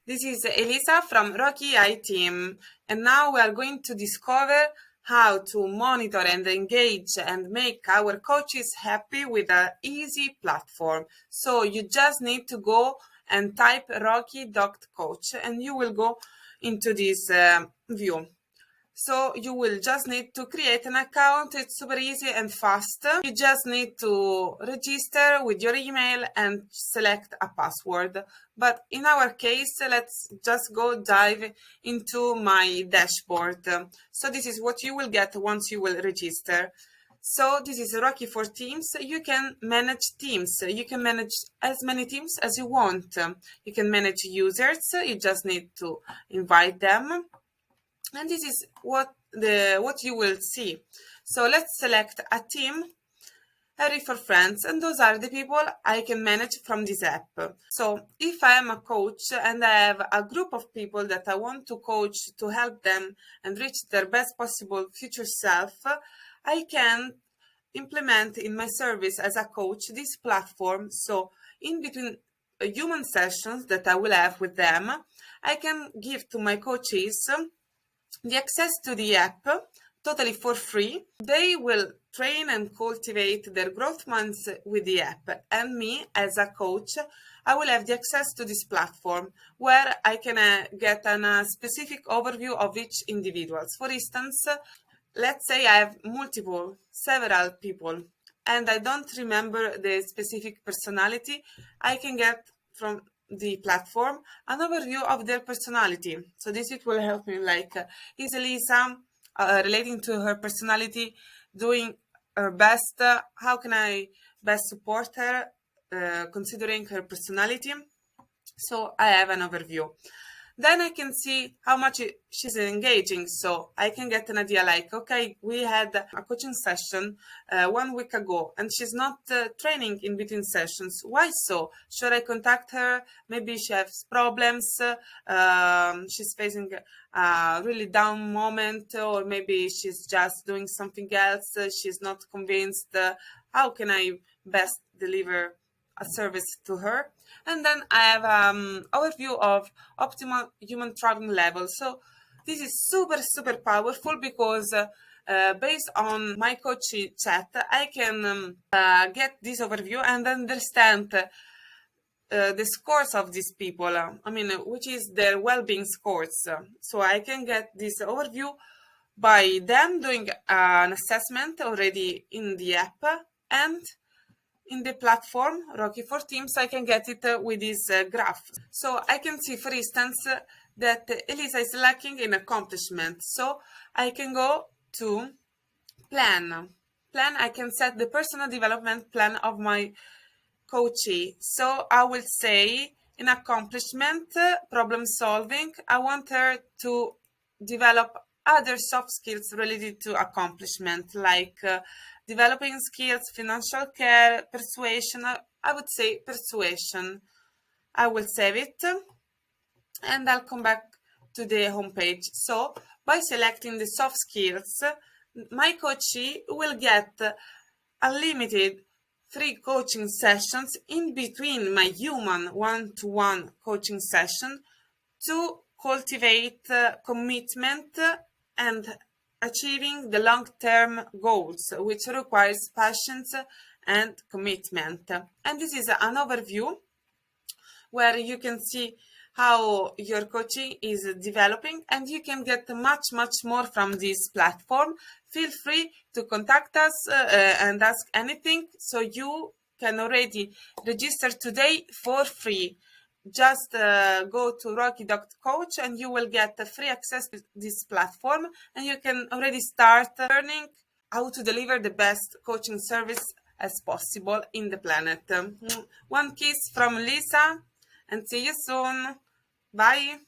This is Elisa from Rocky.ai team, and now we are going to discover how to monitor and engage and make our coaches happy with an easy platform. So you just need to go and type Rocky.coach and you will go into this view. So you will just need to create an account. It's super easy and fast. You just need to register with your email and select a password. But in our case, let's just go dive into my dashboard. So this is what you will get once you will register. So this is Rocky for Teams. You can manage teams. You can manage as many teams as you want. You can manage users. You just need to invite them. And this is what you will see. So let's select a team, Harry for friends, and those are the people I can manage from this app. So if I am a coach and I have a group of people that I want to coach to help them and reach their best possible future self, I can implement in my service as a coach this platform. So in between human sessions that I will have with them, I can give to my coaches the access to the app totally for free. They will train and cultivate their growth mindset with the app, and me as a coach, I will have the access to this platform where I can get a specific overview of each individual. For instance, let's say I have several people, and I don't remember the specific personality. I can get from the platform an overview of their personality. So this it will help me, like is Elisa relating to her personality, doing her best? How can I best support her considering her personality? So I have an overview. Then I can see how much she's engaging. So I can get an idea like, okay, we had a coaching session 1 week ago and she's not training in between sessions. Why so? Should I contact her? Maybe she has problems. She's facing a really down moment, or maybe she's just doing something else. She's not convinced. How can I best deliver a service to her? And then I have overview of optimal human traveling level. So this is super powerful because based on my coaching chat, I can get this overview and understand the scores of these people. Which is their well-being scores. So I can get this overview by them doing an assessment already in the app, and in the platform Rocky for Teams, I can get it with this graph. So I can see, for instance, that Elisa is lacking in accomplishment. So I can go to plan. I can set the personal development plan of my coachee. So I will say in accomplishment, problem solving, I want her to develop other soft skills related to accomplishment, like developing skills, financial care, persuasion. I would say persuasion. I will save it and I'll come back to the homepage. So by selecting the soft skills, my coachee will get unlimited free coaching sessions in between my human one-to-one coaching session to cultivate commitment and achieving the long-term goals, which requires patience and commitment. And this is an overview where you can see how your coaching is developing, and you can get much more from this platform. Feel free to contact us and ask anything. So you can already register today for free. Just go to Rocky.coach and you will get free access to this platform, and you can already start learning how to deliver the best coaching service as possible in the planet. One kiss from Lisa, and see you soon. Bye.